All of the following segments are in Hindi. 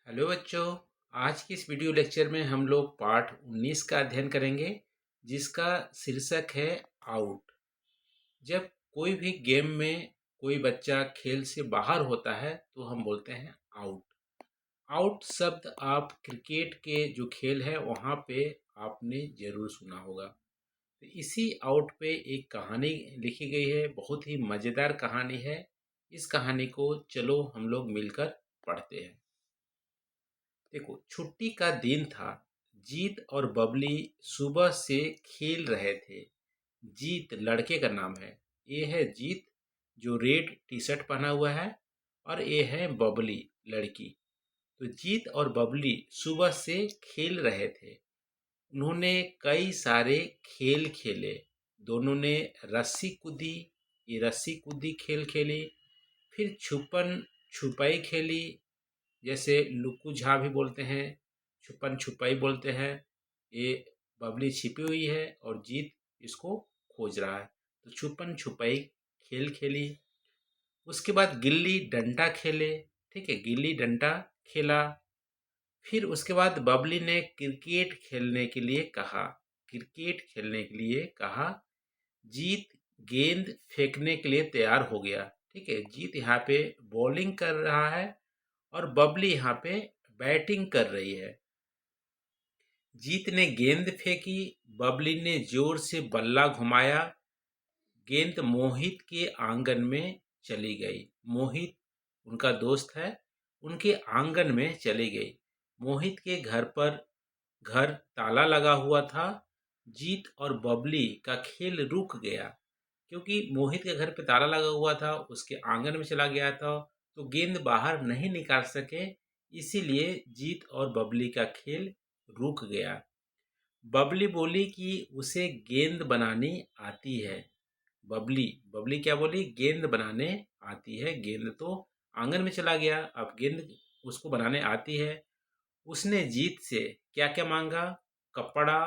हेलो बच्चों। आज की इस वीडियो लेक्चर में हम लोग पाठ 19 का अध्ययन करेंगे, जिसका शीर्षक है आउट। जब कोई भी गेम में कोई बच्चा खेल से बाहर होता है तो हम बोलते हैं आउट। आउट शब्द आप क्रिकेट के जो खेल है वहाँ पे आपने ज़रूर सुना होगा। तो इसी आउट पे एक कहानी लिखी गई है, बहुत ही मज़ेदार कहानी है। इस कहानी को चलो हम लोग मिलकर पढ़ते हैं। देखो, छुट्टी का दिन था। जीत और बबली सुबह से खेल रहे थे। जीत लड़के का नाम है। ये है जीत जो रेड टी शर्ट पहना हुआ है, और ये है बबली लड़की। तो जीत और बबली सुबह से खेल रहे थे। उन्होंने कई सारे खेल खेले। दोनों ने रस्सी कूदी, ये रस्सी कूदी खेल खेली। फिर छुपन छुपाई खेली, जैसे लुकू झा भी बोलते हैं, छुपन छुपाई बोलते हैं। ये बबली छिपी हुई है और जीत इसको खोज रहा है, तो छुपन छुपाई खेल खेली। उसके बाद गिल्ली डंडा खेले। ठीक है, गिल्ली डंडा खेला। फिर उसके बाद बबली ने क्रिकेट खेलने के लिए कहा। क्रिकेट खेलने के लिए कहा। जीत गेंद फेंकने के लिए तैयार हो गया। ठीक है, जीत यहाँ पे बॉलिंग कर रहा है और बबली यहाँ पे बैटिंग कर रही है। जीत ने गेंद फेंकी, बबली ने जोर से बल्ला घुमाया। गेंद मोहित के आंगन में चली गई। मोहित उनका दोस्त है, उनके आंगन में चली गई। मोहित के घर ताला लगा हुआ था। जीत और बबली का खेल रुक गया, क्योंकि मोहित के घर पे ताला लगा हुआ था, उसके आंगन में चला गया था, तो गेंद बाहर नहीं निकाल सके। इसीलिए जीत और बबली का खेल रुक गया। बबली बोली कि उसे गेंद बनानी आती है। बबली बबली क्या बोली? गेंद बनाने आती है। गेंद तो आंगन में चला गया, अब गेंद उसको बनाने आती है। उसने जीत से क्या क्या मांगा? कपड़ा,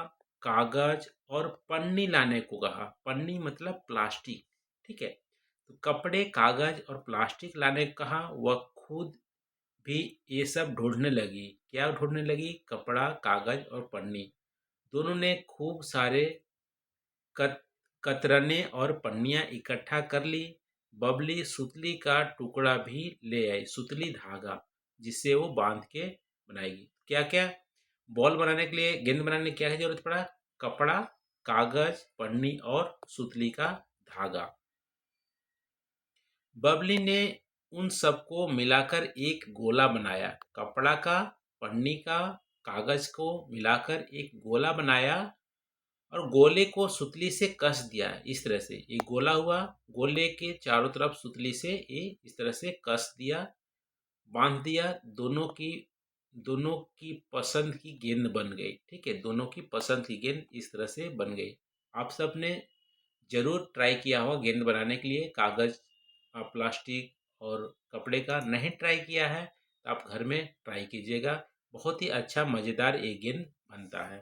कागज और पन्नी लाने को कहा। पन्नी मतलब प्लास्टिक। ठीक है, तो कपड़े, कागज और प्लास्टिक लाने को कहा। वह खुद भी ये सब ढूंढने लगी। क्या ढूंढने लगी? कपड़ा, कागज और पन्नी। दोनों ने खूब सारे कत कतरने और पन्नियां इकट्ठा कर ली। बबली सुतली का टुकड़ा भी ले आई, सुतली धागा, जिससे वो बांध के बनाएगी। क्या क्या? बॉल बनाने के लिए, गेंद बनाने की क्या जरूरत पड़ा? कपड़ा, कागज, पन्नी और सुतली का धागा। बबली ने उन सबको मिलाकर एक गोला बनाया। कपड़ा का, पन्नी का, कागज को मिलाकर एक गोला बनाया और गोले को सुतली से कस दिया। इस तरह से ये गोला हुआ। गोले के चारों तरफ सुतली से ये इस तरह से कस दिया, बांध दिया। दोनों की पसंद की गेंद बन गई। ठीक है, दोनों की पसंद की गेंद इस तरह से बन गई। आप सब ने जरूर ट्राई किया होगा गेंद बनाने के लिए। कागज, प्लास्टिक और कपड़े का नहीं ट्राई किया है तो आप घर में ट्राई कीजिएगा। बहुत ही अच्छा मज़ेदार ये गेंद बनता है।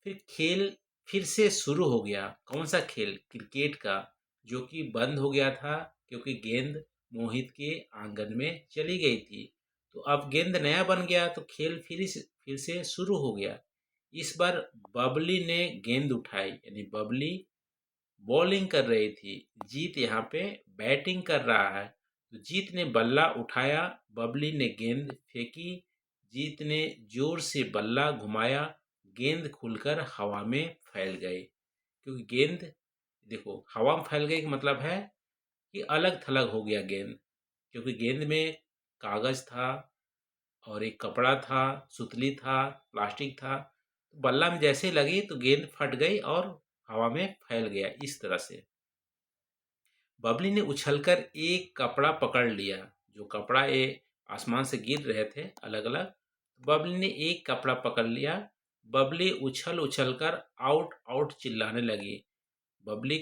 फिर खेल फिर से शुरू हो गया। कौन सा खेल? क्रिकेट का, जो कि बंद हो गया था क्योंकि गेंद मोहित के आंगन में चली गई थी। तो अब गेंद नया बन गया तो खेल फिर से शुरू हो गया। इस बार बबली ने गेंद उठाई, यानी बबली बॉलिंग कर रही थी। जीत यहाँ पे बैटिंग कर रहा है। तो जीत ने बल्ला उठाया, बबली ने गेंद फेंकी। जीत ने जोर से बल्ला घुमाया, गेंद खुलकर हवा में फैल गई। क्योंकि गेंद, देखो, हवा में फैल गई का मतलब है कि अलग थलग हो गया गेंद। क्योंकि गेंद में कागज था और एक कपड़ा था, सुतली था, प्लास्टिक था। तो बल्ला में जैसे ही लगी तो गेंद फट गई और हवा में फैल गया। इस तरह से बबली ने उछलकर एक कपड़ा पकड़ लिया। जो कपड़ा ये आसमान से गिर रहे थे अलग अलग, बबली ने एक कपड़ा पकड़ लिया। बबली उछल उछल कर आउट आउट चिल्लाने लगी। बबली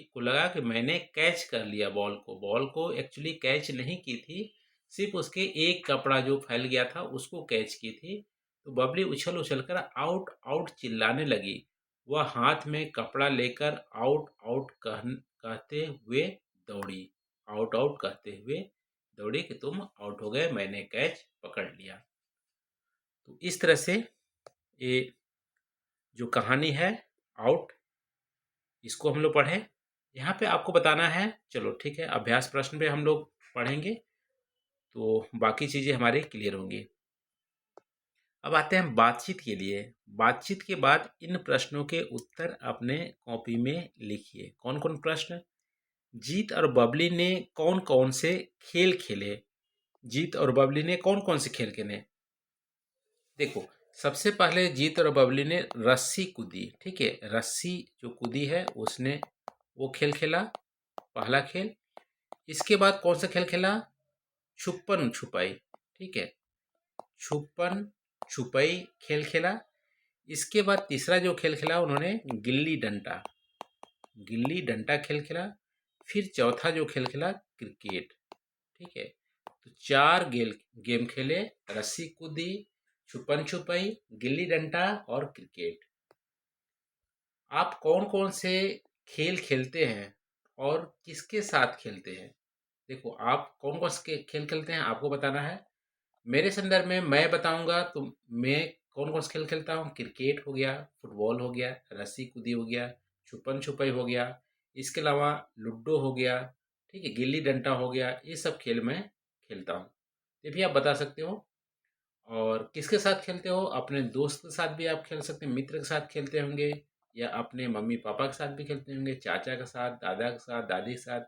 को लगा कि मैंने कैच कर लिया बॉल को एक्चुअली कैच नहीं की थी, सिर्फ उसके एक कपड़ा जो फैल गया था उसको कैच की थी। तो बबली उछल उछल कर आउट आउट चिल्लाने लगी। वह हाथ में कपड़ा लेकर आउट आउट कहते हुए दौड़ी। आउट आउट कहते हुए दौड़ी कि तुम आउट हो गए, मैंने कैच पकड़ लिया। तो इस तरह से ये जो कहानी है आउट, इसको हम लोग पढ़े। यहाँ पे आपको बताना है, चलो ठीक है, अभ्यास प्रश्न पे हम लोग पढ़ेंगे तो बाकी चीज़ें हमारी क्लियर होंगी। अब आते हैं बातचीत के लिए। बातचीत के बाद इन प्रश्नों के उत्तर अपने कॉपी में लिखिए। कौन कौन प्रश्न? जीत और बबली ने कौन कौन से खेल खेले? जीत और बबली ने कौन कौन से खेल खेले? देखो, सबसे पहले जीत और बबली ने रस्सी कूदी, ठीक है, रस्सी जो कूदी है उसने वो खेल खेला, पहला खेल। इसके बाद कौन सा खेल खेला? छुपन छुपाई, ठीक है, छुपन छुपाई खेल खेला। इसके बाद तीसरा जो खेल खेला उन्होंने गिल्ली डंडा, गिल्ली डंडा खेल खेला। फिर चौथा जो खेल खेला क्रिकेट, ठीक है। तो चार गेम खेले, रस्सी कूदी, छुपन छुपाई, गिल्ली डंडा और क्रिकेट। आप कौन कौन से खेल खेलते हैं और किसके साथ खेलते हैं? देखो, आप कौन कौन से खेल खेलते हैं आपको बताना है। मेरे संदर्भ में मैं बताऊंगा तो मैं कौन कौन से खेल खेलता हूँ। क्रिकेट हो गया, फुटबॉल हो गया, रस्सी कूदी हो गया, छुपन छुपाई हो गया, इसके अलावा लूडो हो गया, ठीक है, गिल्ली डंडा हो गया, ये सब खेल मैं खेलता हूँ। ये भी आप बता सकते हो। और किसके साथ खेलते हो? अपने दोस्त के साथ भी आप खेल सकते हैं, मित्र के साथ खेलते होंगे, या अपने मम्मी पापा के साथ भी खेलते होंगे, चाचा के साथ, दादा के साथ, दादी के साथ,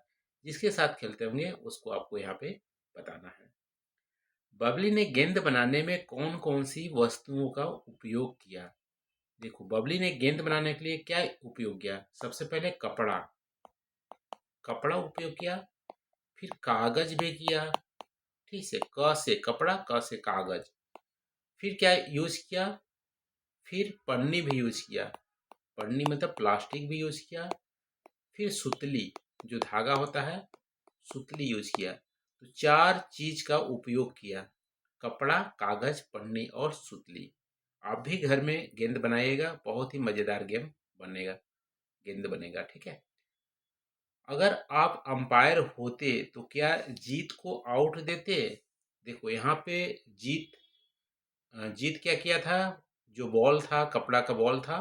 जिसके साथ खेलते होंगे उसको आपको यहाँ पे बताना है। बबली ने गेंद बनाने में कौन कौन सी वस्तुओं का उपयोग किया? देखो, बबली ने गेंद बनाने के लिए क्या उपयोग किया? सबसे पहले कपड़ा, कपड़ा उपयोग किया। फिर कागज भी किया, ठीक है, क से कपड़ा, क से कागज। फिर क्या यूज किया? फिर पन्नी भी यूज किया, पन्नी मतलब प्लास्टिक भी यूज किया। फिर सुतली, जो धागा होता है, सुतली यूज किया। तो चार चीज का उपयोग किया, कपड़ा, कागज, पन्नी और सुतली। आप भी घर में गेंद बनाइएगा, बहुत ही मजेदार गेम बनेगा, गेंद बनेगा, ठीक है। अगर आप अंपायर होते तो क्या जीत को आउट देते? देखो यहाँ पे जीत, जीत क्या किया था? जो बॉल था, कपड़ा का बॉल था,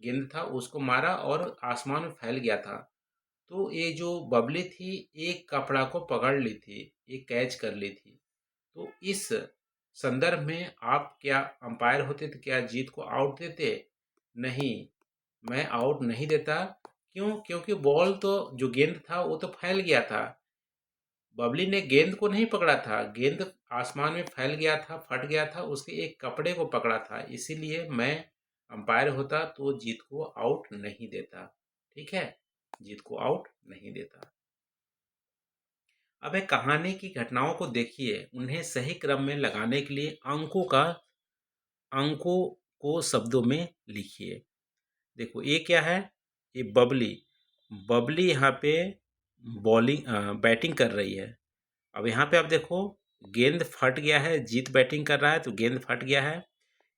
गेंद था, उसको मारा और आसमान में फैल गया था। तो ये जो बबली थी, एक कपड़ा को पकड़ ली थी, एक कैच कर ली थी। तो इस संदर्भ में आप क्या अंपायर होते तो क्या जीत को आउट देते? नहीं, मैं आउट नहीं देता। क्यों? क्योंकि बॉल तो, जो गेंद था वो तो फैल गया था। बबली ने गेंद को नहीं पकड़ा था, गेंद आसमान में फैल गया था, फट गया था, उसके एक कपड़े को पकड़ा था। इसीलिए मैं अंपायर होता तो जीत को आउट नहीं देता, ठीक है, जीत को आउट नहीं देता। अब एक कहानी की घटनाओं को देखिए, उन्हें सही क्रम में लगाने के लिए अंकों को शब्दों में लिखिए। देखो ये क्या है? ये बबली, बबली यहाँ पे बॉलिंग बैटिंग कर रही है। अब यहाँ पे आप देखो, गेंद फट गया है, जीत बैटिंग कर रहा है तो गेंद फट गया है।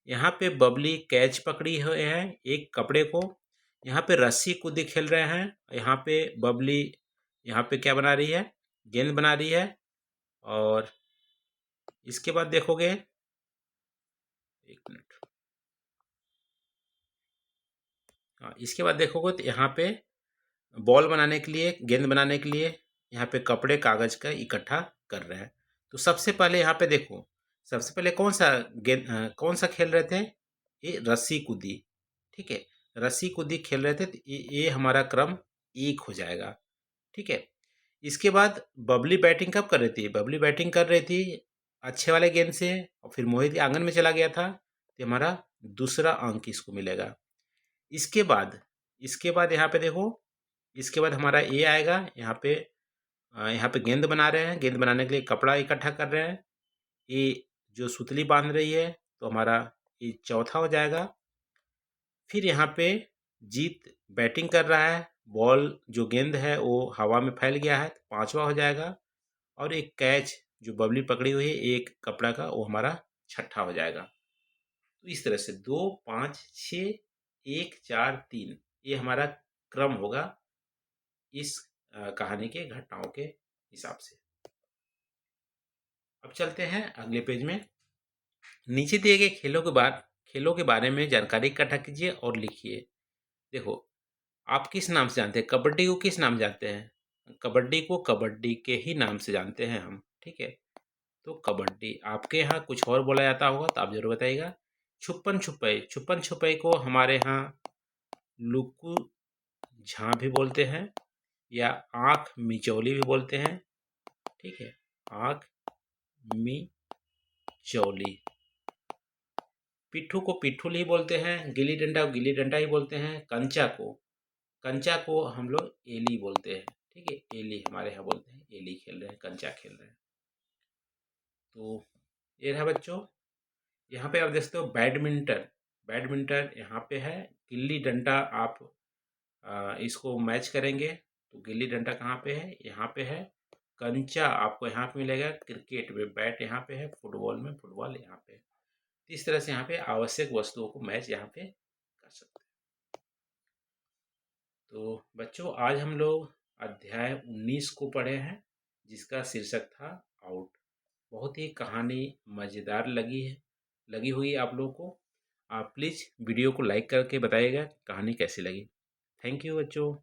यहाँ पे बबली कैच पकड़ी हुए है एक कपड़े को। यहाँ पे रस्सी कूदी खेल रहे हैं। यहाँ पे बबली, यहाँ पे क्या बना रही है? गेंद बना रही है। और इसके बाद देखोगे, एक मिनट, हाँ, इसके बाद देखोगे तो यहाँ पे बॉल बनाने के लिए, गेंद बनाने के लिए यहाँ पे कपड़े कागज का इकट्ठा कर रहे हैं। तो सबसे पहले यहाँ पे देखो, सबसे पहले कौन सा गेंद, कौन सा खेल रहे थे? ये रस्सी कूदी, ठीक है, रस्सी कूदी खेल रहे थे। तो ये हमारा क्रम एक हो जाएगा, ठीक है। इसके बाद बबली बैटिंग कब कर रही थी? बबली बैटिंग कर रही थी अच्छे वाले गेंद से, और फिर मोहित के आंगन में चला गया था, तो हमारा दूसरा अंक इसको मिलेगा। इसके बाद, इसके बाद यहाँ पे देखो, इसके बाद हमारा ये आएगा। यहाँ पे गेंद बना रहे हैं, गेंद बनाने के लिए कपड़ा इकट्ठा कर रहे हैं। ये जो सुतली बांध रही है, तो हमारा ये चौथा हो जाएगा। फिर यहाँ पे जीत बैटिंग कर रहा है, बॉल जो गेंद है वो हवा में फैल गया है, तो पांचवा हो जाएगा। और एक कैच जो बबली पकड़ी हुई है एक कपड़ा का, वो हमारा छठा हो जाएगा। तो इस तरह से 2, 5, 6, 1, 4, 3, ये हमारा क्रम होगा इस कहानी के घटनाओं के हिसाब से। अब चलते हैं अगले पेज में। नीचे दिए गए खेलों के बारे में जानकारी इकट्ठा कीजिए और लिखिए। देखो, आप किस नाम से जानते हैं? कबड्डी को किस नाम जानते हैं? कबड्डी को कबड्डी के ही नाम से जानते हैं हम, ठीक है। तो कबड्डी, आपके यहाँ कुछ और बोला जाता होगा तो आप जरूर बताइएगा। छुपन छुपाई, छुपन छुपाई को हमारे यहाँ लुकू झाँ भी बोलते हैं या आँख मिचौली भी बोलते हैं, ठीक है। आँख मिचौली। पिट्ठू को पिट्ठूल ही बोलते हैं, गिल्ली डंडा को गिल्ली डंडा ही बोलते हैं। कंचा को हम लोग एली बोलते हैं, ठीक है। एली हमारे यहाँ बोलते हैं, एली खेल रहे हैं, कंचा खेल रहे हैं। तो ये रहा बच्चों। यहाँ पे आप देखते हो बैडमिंटन, बैडमिंटन यहाँ पे है। गिल्ली डंडा आप इसको मैच करेंगे तो गिल्ली डंडा कहाँ पे है? यहाँ पे है। कंचा आपको यहाँ पे मिलेगा क्रिकेट में, बैट यहाँ पे है। फुटबॉल में फुटबॉल यहाँ पे है। इस तरह से यहाँ पे आवश्यक वस्तुओं को मैच यहाँ पे कर सकते हैं। तो बच्चों, आज हम लोग अध्याय 19 को पढ़े हैं, जिसका शीर्षक था आउट। बहुत ही कहानी मज़ेदार लगी हुई आप लोगों को। आप प्लीज़ वीडियो को लाइक करके बताइएगा कहानी कैसी लगी। थैंक यू बच्चों।